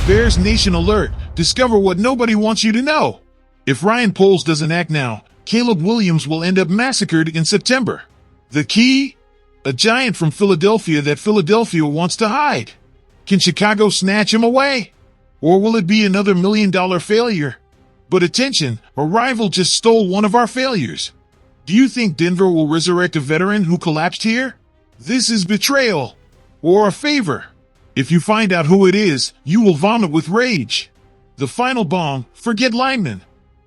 Bears Nation alert. Discover what nobody wants you to know. If Ryan Poles doesn't act now, Caleb Williams will end up massacred in September. The key? A giant from Philadelphia that Philadelphia wants to hide. Can Chicago snatch him away? Or will it be another $1 million failure? But attention, a rival just stole one of our failures. Do you think Denver will resurrect a veteran who collapsed here? This is betrayal. Or a favor. If you find out who it is, you will vomit with rage. The final bomb, forget linemen.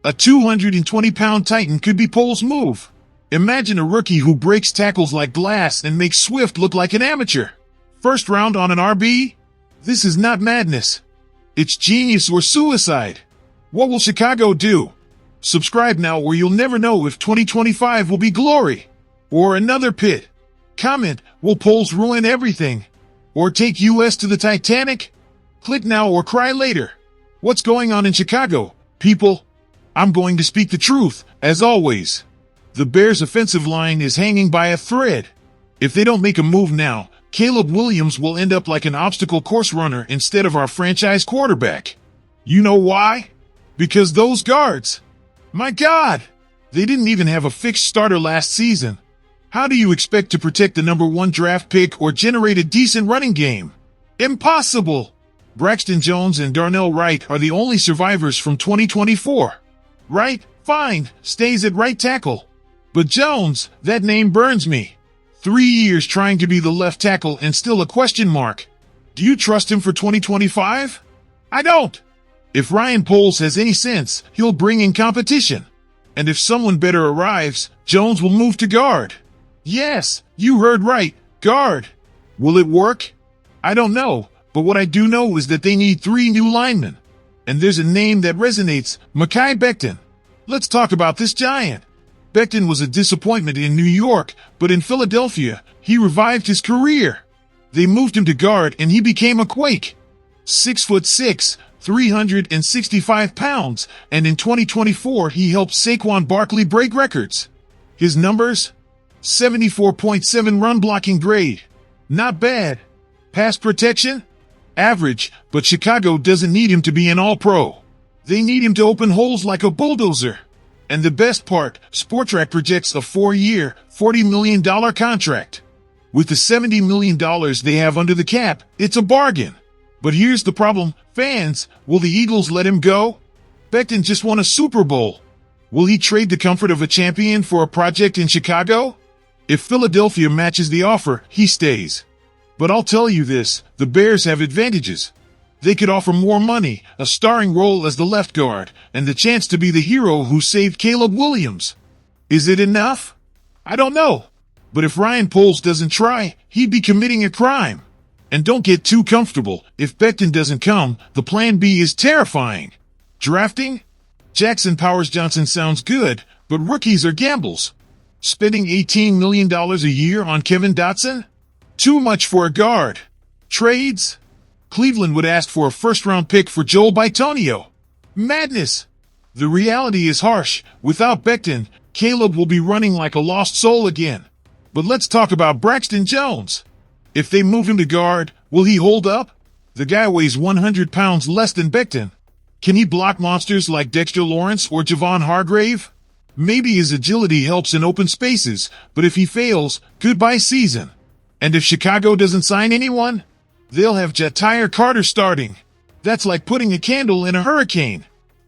A 220-pound Titan could be Poles' move. Imagine a rookie who breaks tackles like glass and makes Swift look like an amateur. First round on an RB? This is not madness. It's genius or suicide. What will Chicago do? Subscribe now or you'll never know if 2025 will be glory. Or another pit. Comment, will Poles ruin everything? Or take US to the Titanic? Click now or cry later. What's going on in Chicago, people? I'm going to speak the truth, as always. The Bears' offensive line is hanging by a thread. If they don't make a move now, Caleb Williams will end up like an obstacle course runner instead of our franchise quarterback. You know why? Because those guards. My God! They didn't even have a fixed starter last season. How do you expect to protect the #1 draft pick or generate a decent running game? Impossible! Braxton Jones and Darnell Wright are the only survivors from 2024. Wright, fine, stays at right tackle. But Jones, that name burns me. 3 years trying to be the left tackle and still a question mark. Do you trust him for 2025? I don't. If Ryan Poles has any sense, he'll bring in competition. And if someone better arrives, Jones will move to guard. Yes, you heard right, guard. Will it work? I don't know, but what I do know is that they need 3 new linemen. And there's a name that resonates, Mekhi Becton. Let's talk about this giant. Becton was a disappointment in New York, but in Philadelphia, he revived his career. They moved him to guard and he became a quake. 6'6", 365 pounds, and in 2024 he helped Saquon Barkley break records. His numbers? 74.7 run blocking grade. Not bad. Pass protection? Average, but Chicago doesn't need him to be an all-pro. They need him to open holes like a bulldozer. And the best part, Sportrac projects a 4-year, $40 million contract. With the $70 million they have under the cap, it's a bargain. But here's the problem, fans, will the Eagles let him go? Becton just won a Super Bowl. Will he trade the comfort of a champion for a project in Chicago? If Philadelphia matches the offer, he stays. But I'll tell you this, the Bears have advantages. They could offer more money, a starring role as the left guard, and the chance to be the hero who saved Caleb Williams. Is it enough? I don't know. But if Ryan Poles doesn't try, he'd be committing a crime. And don't get too comfortable. If Becton doesn't come, the plan B is terrifying. Drafting? Jackson Powers Johnson sounds good, but rookies are gambles. Spending $18 million a year on Kevin Dotson? Too much for a guard. Trades? Cleveland would ask for a first-round pick for Joel Bitonio. Madness! The reality is harsh. Without Becton, Caleb will be running like a lost soul again. But let's talk about Braxton Jones. If they move him to guard, will he hold up? The guy weighs 100 pounds less than Becton. Can he block monsters like Dexter Lawrence or Javon Hargrave? Maybe his agility helps in open spaces, but if he fails, goodbye season. And if Chicago doesn't sign anyone, they'll have Ja'Tyre Carter starting. That's like putting a candle in a hurricane.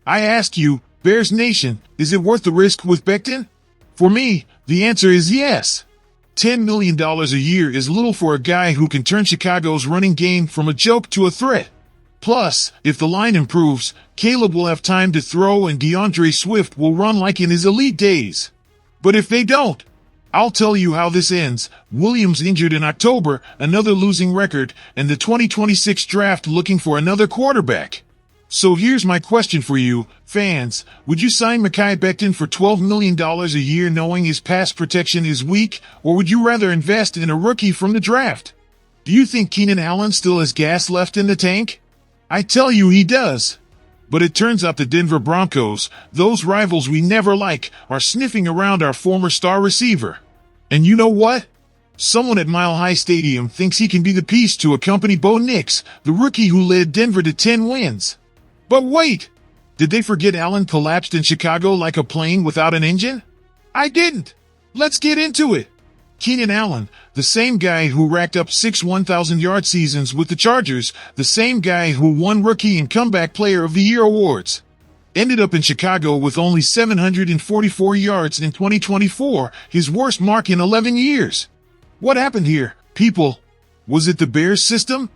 I ask you, Bears Nation, is it worth the risk with Becton? For me, the answer is yes. $10 million a year is little for a guy who can turn Chicago's running game from a joke to a threat. Plus, if the line improves, Caleb will have time to throw and DeAndre Swift will run like in his elite days. But if they don't, I'll tell you how this ends. Williams injured in October, another losing record, and the 2026 draft looking for another quarterback. So here's my question for you, fans. Would you sign Mekhi Becton for $12 million a year knowing his pass protection is weak, or would you rather invest in a rookie from the draft? Do you think Keenan Allen still has gas left in the tank? I tell you he does. But it turns out the Denver Broncos, those rivals we never like, are sniffing around our former star receiver. And you know what? Someone at Mile High Stadium thinks he can be the piece to accompany Bo Nix, the rookie who led Denver to 10 wins. But wait! Did they forget Allen collapsed in Chicago like a plane without an engine? I didn't! Let's get into it! Keenan Allen, the same guy who racked up 6 1,000-yard seasons with the Chargers, the same guy who won Rookie and Comeback Player of the Year awards, ended up in Chicago with only 744 yards in 2024, his worst mark in 11 years. What happened here, people? Was it the Bears system?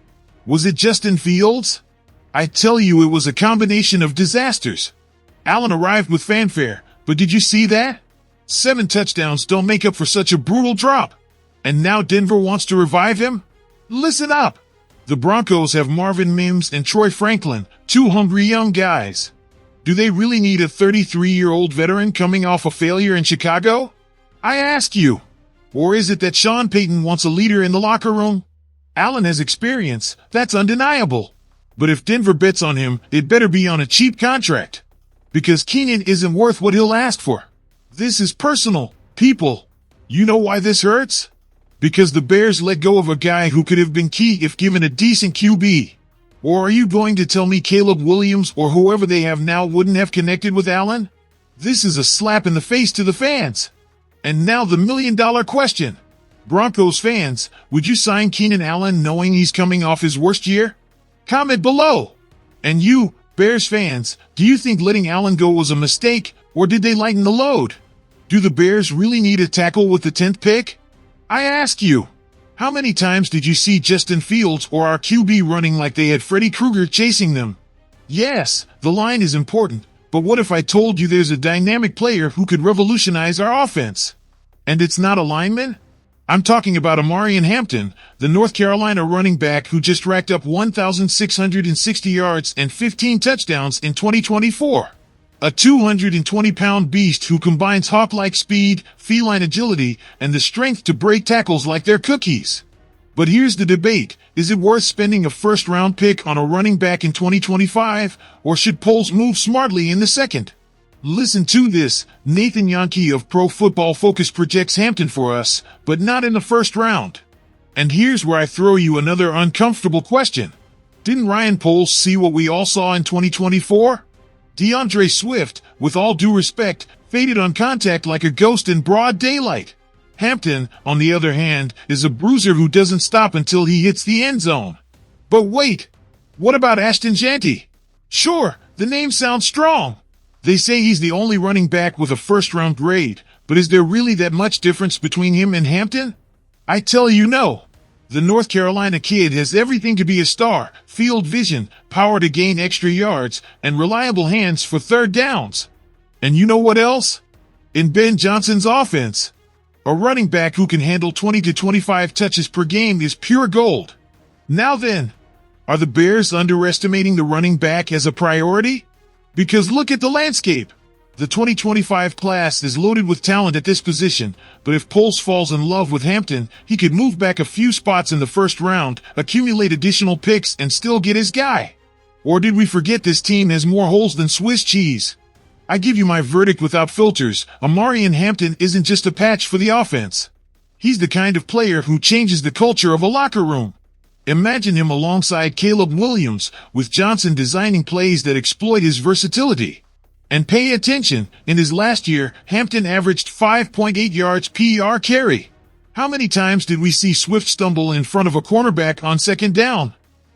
Was it Justin Fields? I tell you, it was a combination of disasters. Allen arrived with fanfare, but did you see that? 7 touchdowns don't make up for such a brutal drop. And now Denver wants to revive him? Listen up. The Broncos have Marvin Mims and Troy Franklin, 2 hungry young guys. Do they really need a 33-year-old veteran coming off a failure in Chicago? I ask you. Or is it that Sean Payton wants a leader in the locker room? Allen has experience, that's undeniable. But if Denver bets on him, it better be on a cheap contract. Because Keenan isn't worth what he'll ask for. This is personal, people. You know why this hurts? Because the Bears let go of a guy who could have been key if given a decent QB. Or are you going to tell me Caleb Williams or whoever they have now wouldn't have connected with Allen? This is a slap in the face to the fans. And now the million-dollar question. Broncos fans, would you sign Keenan Allen knowing he's coming off his worst year? Comment below. And you, Bears fans, do you think letting Allen go was a mistake, or did they lighten the load? Do the Bears really need a tackle with the 10th pick? I ask you, how many times did you see Justin Fields or our QB running like they had Freddy Krueger chasing them? Yes, the line is important, but what if I told you there's a dynamic player who could revolutionize our offense? And it's not a lineman? I'm talking about IMMINENT Hampton, the North Carolina running back who just racked up 1,660 yards and 15 touchdowns in 2024. A 220-pound beast who combines hawk-like speed, feline agility, and the strength to break tackles like they're cookies. But here's the debate. Is it worth spending a first-round pick on a running back in 2025, or should Poles move smartly in the second? Listen to this. Nathan Yankee of Pro Football Focus projects Hampton for us, but not in the first round. And here's where I throw you another uncomfortable question. Didn't Ryan Poles see what we all saw in 2024? DeAndre Swift, with all due respect, faded on contact like a ghost in broad daylight. Hampton, on the other hand, is a bruiser who doesn't stop until he hits the end zone. But wait, what about Ashton Jeanty? Sure, the name sounds strong. They say he's the only running back with a first-round grade, but is there really that much difference between him and Hampton? I tell you no. The North Carolina kid has everything to be a star: field vision, power to gain extra yards, and reliable hands for third downs. And you know what else? In Ben Johnson's offense, a running back who can handle 20 to 25 touches per game is pure gold. Now then, are the Bears underestimating the running back as a priority? Because look at the landscape. The 2025 class is loaded with talent at this position, but if Poles falls in love with Hampton, he could move back a few spots in the first round, accumulate additional picks, and still get his guy. Or did we forget this team has more holes than Swiss cheese? I give you my verdict without filters. IMMINENT Hampton isn't just a patch for the offense. He's the kind of player who changes the culture of a locker room. Imagine him alongside Caleb Williams, with Johnson designing plays that exploit his versatility. And pay attention, in his last year, Hampton averaged 5.8 yards per carry. How many times did we see Swift stumble in front of a cornerback on second down?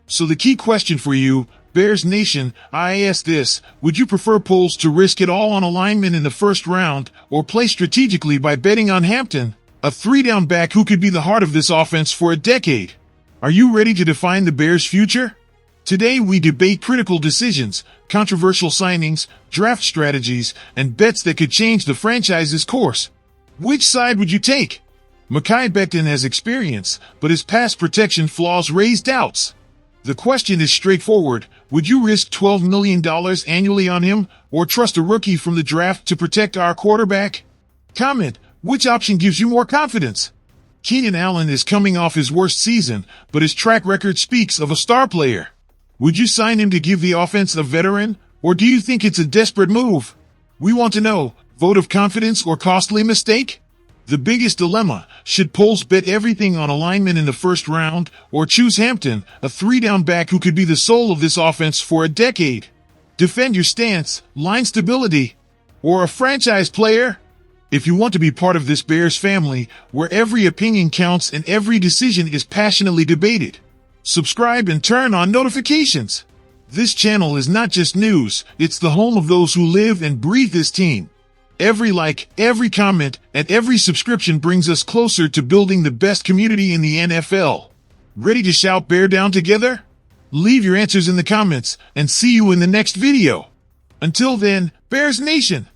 So the key question for you, Bears Nation, I ask this: would you prefer Poles to risk it all on a lineman in the first round, or play strategically by betting on Hampton, a three-down back who could be the heart of this offense for a decade? Are you ready to define the Bears' future? Today we debate critical decisions, controversial signings, draft strategies, and bets that could change the franchise's course. Which side would you take? Mekhi Becton has experience, but his pass protection flaws raise doubts. The question is straightforward. Would you risk $12 million annually on him, or trust a rookie from the draft to protect our quarterback? Comment, which option gives you more confidence? Keenan Allen is coming off his worst season, but his track record speaks of a star player. Would you sign him to give the offense a veteran, or do you think it's a desperate move? We want to know, vote of confidence or costly mistake? The biggest dilemma: should Poles bet everything on alignment in the first round, or choose Hampton, a three-down back who could be the soul of this offense for a decade? Defend your stance, line stability, or a franchise player? If you want to be part of this Bears family, where every opinion counts and every decision is passionately debated, subscribe and turn on notifications. This channel is not just news, it's the home of those who live and breathe this team. Every like, every comment, and every subscription brings us closer to building the best community in the NFL. Ready to shout Bear down together? Leave your answers in the comments, and see you in the next video. Until then, Bears Nation!